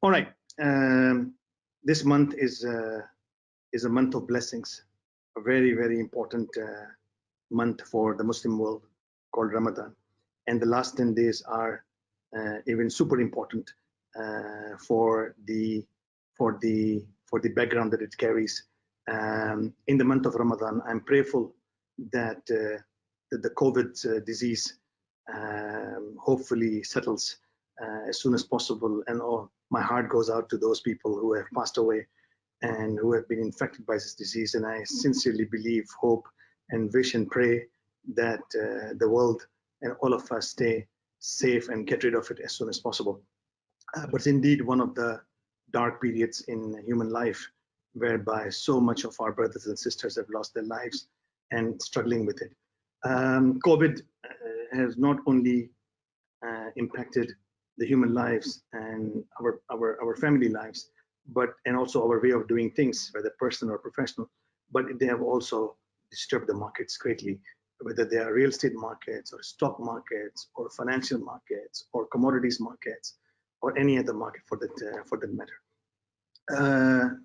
All right. This month is a month of blessings, a very, very important month for the Muslim world called Ramadan. And the last 10 days are even super important for the background that it carries. In the month of Ramadan, I'm prayerful that the COVID disease hopefully settles as soon as possible. And my heart goes out to those people who have passed away and who have been infected by this disease. And I sincerely believe, hope, and wish and pray that the world and all of us stay safe and get rid of it as soon as possible. But it's indeed one of the dark periods in human life, whereby so much of our brothers and sisters have lost their lives and struggling with it. COVID has not only impacted the human lives and our family lives, and also our way of doing things, whether personal or professional, but they have also disturbed the markets greatly, whether they are real estate markets or stock markets or financial markets or commodities markets or any other market for that matter,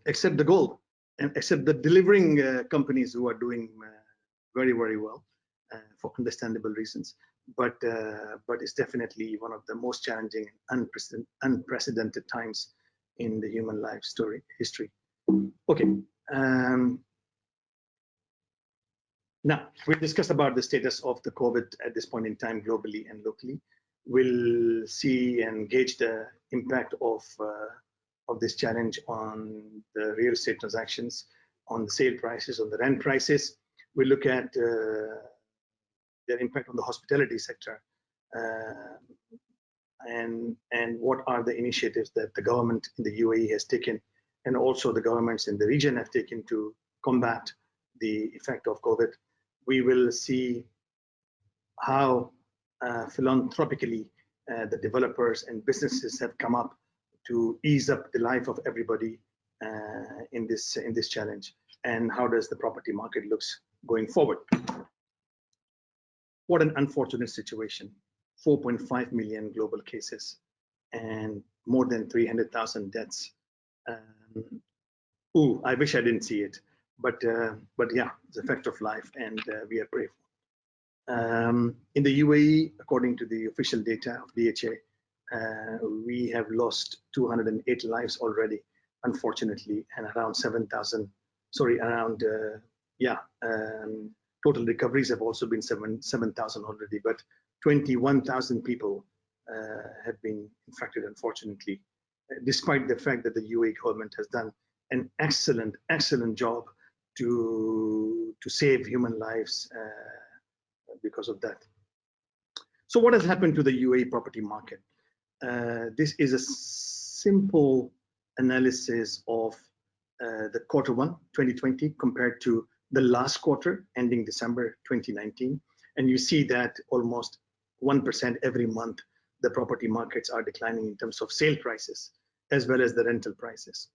except the gold and except the delivering companies who are doing very, very well for understandable reasons. But it's definitely one of the most challenging and unprecedented times in the human life history. Okay. Now, we'll discuss about the status of the COVID at this point in time globally and locally. We'll see and gauge the impact of this challenge on the real estate transactions, on the sale prices, on the rent prices. We'll look at their impact on the hospitality sector, and what are the initiatives that the government in the UAE has taken, and also the governments in the region have taken to combat the effect of COVID. We will see how philanthropically the developers and businesses have come up to ease up the life of everybody in this challenge, and how does the property market looks going forward. What an unfortunate situation. 4.5 million global cases and more than 300,000 deaths. I wish I didn't see it, but yeah, it's a fact of life, and we are grateful. In the UAE, according to the official data of DHA, we have lost 208 lives already, unfortunately, and around 7,000. Sorry, around total recoveries have also been 7,000 already, but 21,000 people have been infected, unfortunately, despite the fact that the UAE government has done an excellent job to save human lives because of that. So what has happened to the UAE property market? This is a simple analysis of the Q1 2020 compared to the last quarter ending December 2019. And you see that almost 1% every month, the property markets are declining in terms of sale prices, as well as the rental prices.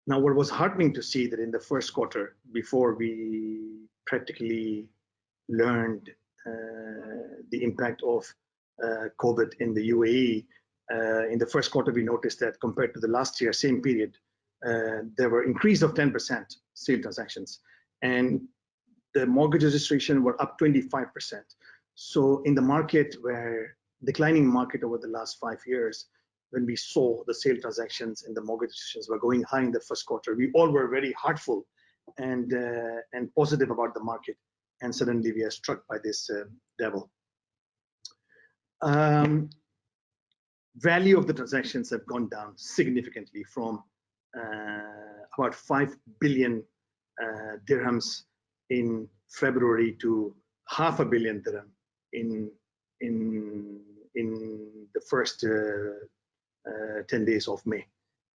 Now, what was heartening to see that in the first quarter, before we practically learned the impact of COVID in the UAE, in the first quarter, we noticed that compared to the last year, same period, there were increase of 10% sale transactions, and the mortgage registration were up 25%. So in the market where declining market over the last 5 years, when we saw the sale transactions and the mortgage registrations were going high in the first quarter, we all were very heartful and positive about the market. And suddenly we are struck by this devil. Value of the transactions have gone down significantly from about 5 billion dirhams in February to $500 million dirham in the first 10 days of May,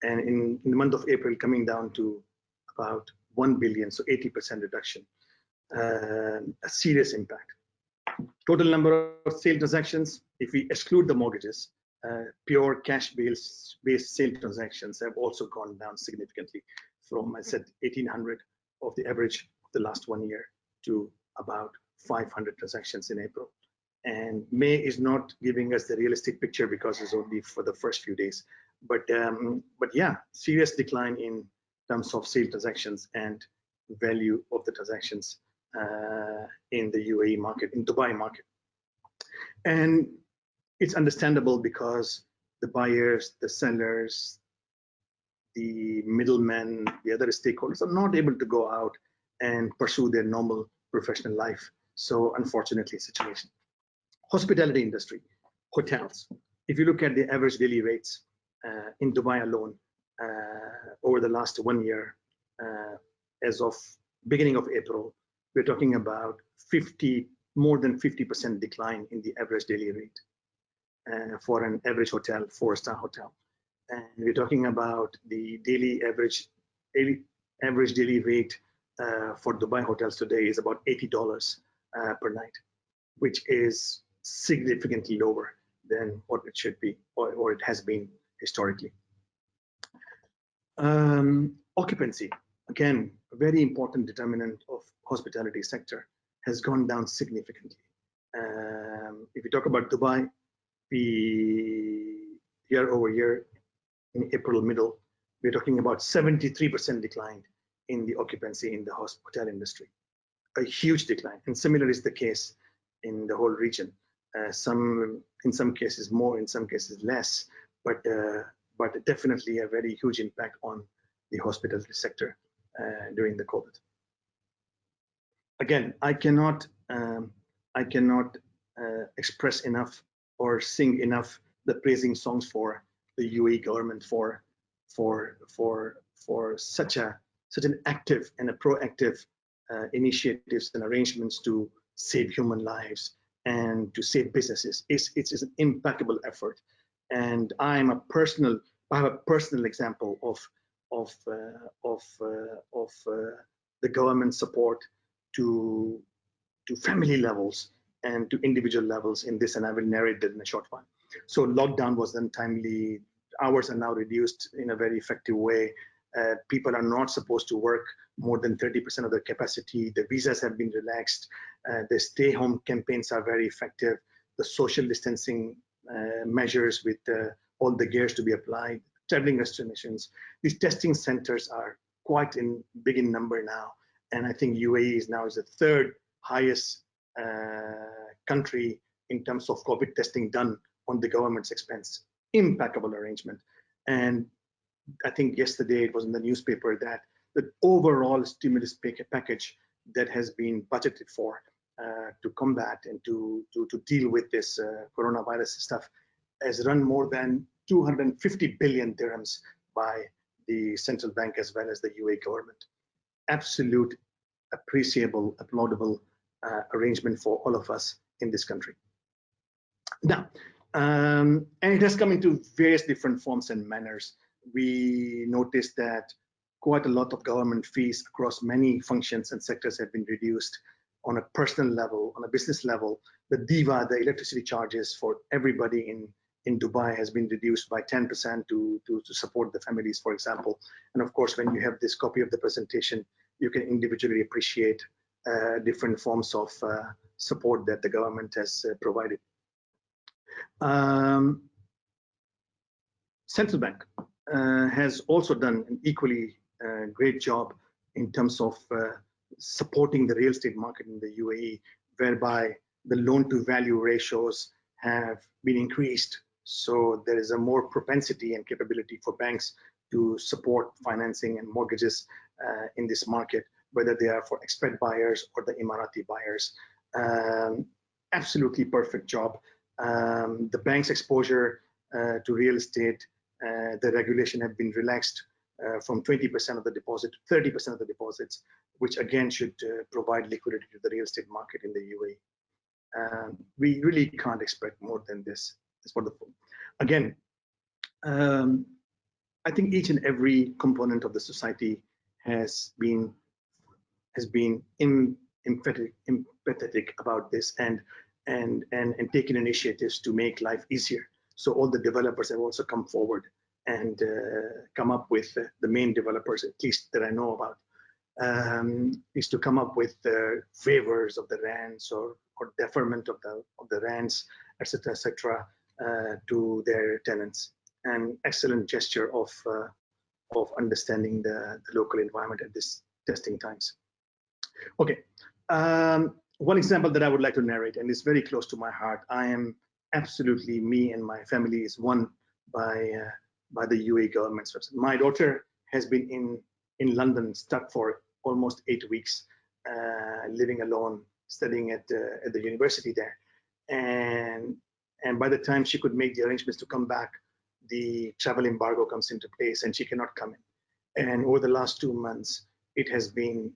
and in the month of April coming down to about 1 billion, so 80% reduction, a serious impact. Total number of sale transactions, if we exclude the mortgages, pure cash-based sale transactions have also gone down significantly from, I said, 1,800 of the average of the last 1 year to about 500 transactions in April. And May is not giving us the realistic picture because it's only for the first few days. But yeah, serious decline in terms of sale transactions and value of the transactions in the UAE market, in Dubai market. And it's understandable because the buyers, the sellers, the middlemen, the other stakeholders are not able to go out and pursue their normal professional life. So unfortunately, situation. Hospitality industry, hotels. If you look at the average daily rates in Dubai alone over the last 1 year, as of beginning of April, we're talking about more than 50% decline in the average daily rate for an average hotel, 4-star hotel. And we're talking about the average daily rate for Dubai hotels today is about $80 per night, which is significantly lower than what it should be or it has been historically. Occupancy, again, a very important determinant of hospitality sector, has gone down significantly. If you talk about Dubai, year over year, in April middle, we're talking about 73% decline in the occupancy in the hotel industry, a huge decline. And similar is the case in the whole region. In some cases more, in some cases less, but definitely a very huge impact on the hospitality sector during the COVID. Again, I cannot express enough or sing enough the praising songs for the UAE government for such an active and a proactive initiatives and arrangements to save human lives and to save businesses. It's an impeccable effort, and I have a personal example of the government support to family levels and to individual levels in this, and I will narrate that in a short while. So lockdown was then timely. Hours are now reduced in a very effective way. People are not supposed to work more than 30% of their capacity. The visas have been relaxed. The stay home campaigns are very effective. The social distancing measures with all the gears to be applied, traveling restrictions. These testing centers are quite big in number now. And I think UAE is the third highest country in terms of COVID testing done on the government's expense. Impeccable arrangement. And I think yesterday it was in the newspaper that the overall stimulus package that has been budgeted for to combat and to deal with this coronavirus stuff has run more than 250 billion dirhams by the central bank as well as the UAE government. Absolute, appreciable, applaudable arrangement for all of us in this country. Now, and it has come into various different forms and manners. We noticed that quite a lot of government fees across many functions and sectors have been reduced on a personal level, on a business level. The DIVA, the electricity charges for everybody in Dubai, has been reduced by 10% to support the families, for example. And of course, when you have this copy of the presentation, you can individually appreciate different forms of support that the government has provided. Central Bank has also done an equally great job in terms of supporting the real estate market in the UAE, whereby the loan-to-value ratios have been increased. So there is a more propensity and capability for banks to support financing and mortgages in this market, whether they are for expat buyers or the Emirati buyers. Absolutely perfect job. The bank's exposure to real estate, the regulation have been relaxed from 20% of the deposit to 30% of the deposits, which again should provide liquidity to the real estate market in the UAE. We really can't expect more than this. It's wonderful. Again, I think each and every component of the society has been empathetic about this and taken initiatives to make life easier. So all the developers have also come forward and come up with the main developers, at least that I know about, is to come up with waivers of the rents or deferment of the rents, etc., to their tenants. An excellent gesture of understanding the local environment at this testing times. Okay, one example that I would like to narrate, and it's very close to my heart. I am absolutely, me and my family is won by the UAE government's website. My daughter has been in London, stuck for almost 8 weeks, living alone, studying at the university there, and by the time she could make the arrangements to come back, the travel embargo comes into place and she cannot come in. And over the last 2 months, it has been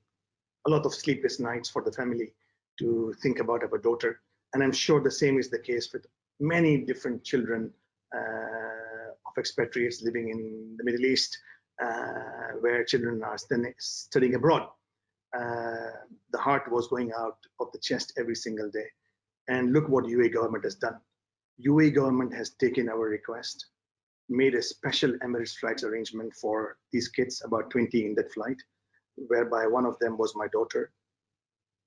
a lot of sleepless nights for the family to think about our daughter. And I'm sure the same is the case with many different children of expatriates living in the Middle East, where children are studying abroad. The heart was going out of the chest every single day. And look what UAE government has done. UAE government has taken our request, made a special Emirates flights arrangement for these kids, about 20 in that flight, whereby one of them was my daughter.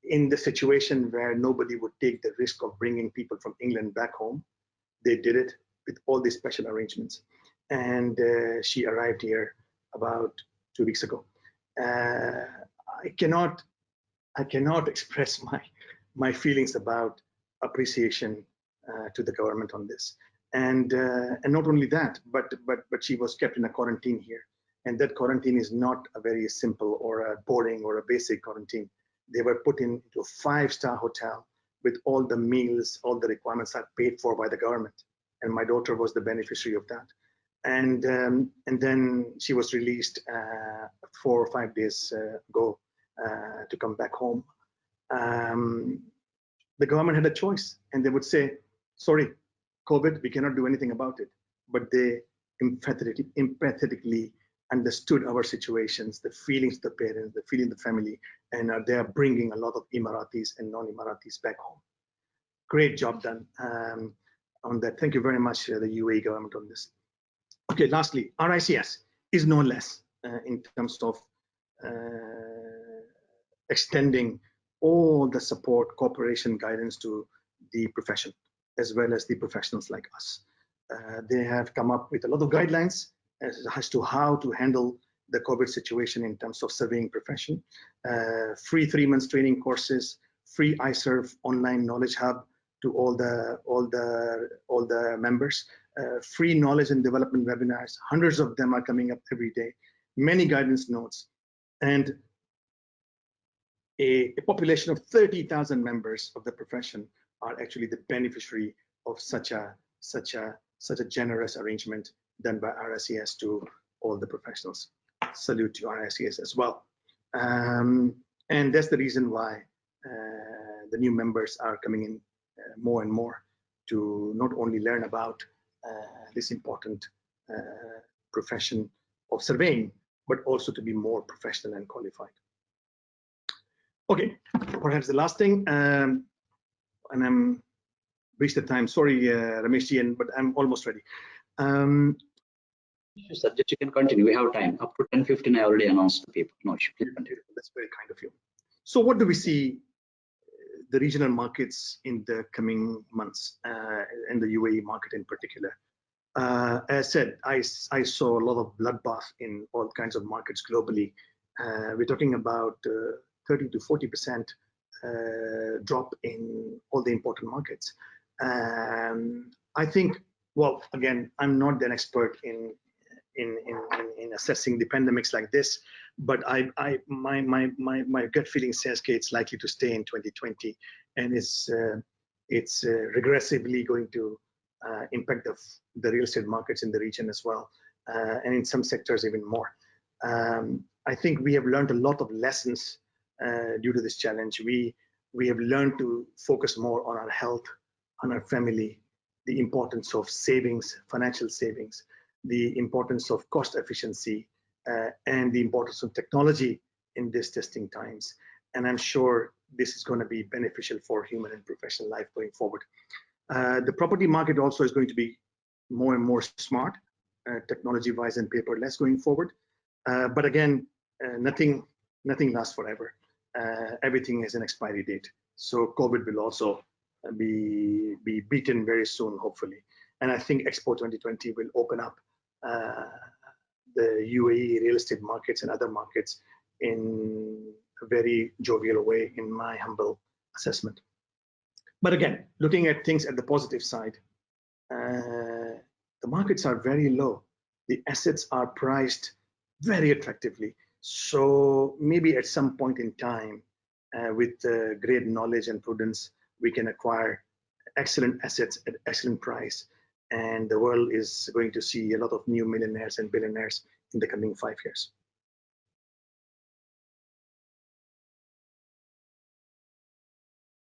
In the situation where nobody would take the risk of bringing people from England back home, they did it with all these special arrangements. And she arrived here about 2 weeks ago. I cannot express my feelings about appreciation to the government on this. And not only that, but she was kept in a quarantine here. And that quarantine is not a very simple or a boring or a basic quarantine. They were put into a 5-star hotel with all the meals, all the requirements are paid for by the government. And my daughter was the beneficiary of that. And then she was released 4 or 5 days ago to come back home. The government had a choice, and they would say, sorry, COVID, we cannot do anything about it. But they empathetically understood our situations, the feelings of the parents, the feeling of the family, and they are bringing a lot of Emiratis and non-Emiratis back home. Great job done on that. Thank you very much, the UAE government, on this. Okay, lastly, RICS is no less in terms of extending all the support, cooperation, guidance to the profession, as well as the professionals like us. They have come up with a lot of guidelines as to how to handle the COVID situation in terms of surveying profession. Free 3 months training courses, free iServe online knowledge hub to all the members, free knowledge and development webinars. Hundreds of them are coming up every day. Many guidance notes, and a population of 30,000 members of the profession are actually the beneficiary of such a generous arrangement done by RICS to all the professionals. Salute to RICS as well. And that's the reason why the new members are coming in more and more to not only learn about this important profession of surveying, but also to be more professional and qualified. Okay, perhaps the last thing, and I'm reached the time. Sorry, Ramesh, but I'm almost ready. Subject, you can continue. We have time. Up to 10:15, I already announced to people. No issue. Please continue. That's very kind of you. So what do we see the regional markets in the coming months, and the UAE market in particular? As said, I saw a lot of bloodbath in all kinds of markets globally. We're talking about 30 to 40% drop in all the important markets. I think, well, again, I'm not an expert in assessing the pandemics like this, but my gut feeling says it's likely to stay in 2020, and it's regressively going to impact the real estate markets in the region as well, and in some sectors even more. I think we have learned a lot of lessons due to this challenge. We have learned to focus more on our health, on our family, the importance of savings, financial savings, the importance of cost efficiency, and the importance of technology in these testing times. And I'm sure this is going to be beneficial for human and professional life going forward. The property market also is going to be more and more smart, technology-wise and paperless going forward. But again, nothing nothing lasts forever. Everything has an expiry date. So COVID will also be beaten very soon, hopefully. And I think Expo 2020 will open up the UAE real estate markets and other markets in a very jovial way, in my humble assessment. But again, looking at things at the positive side, the markets are very low. The assets are priced very attractively. So maybe at some point in time, with great knowledge and prudence, we can acquire excellent assets at excellent price. And the world is going to see a lot of new millionaires and billionaires in the coming 5 years.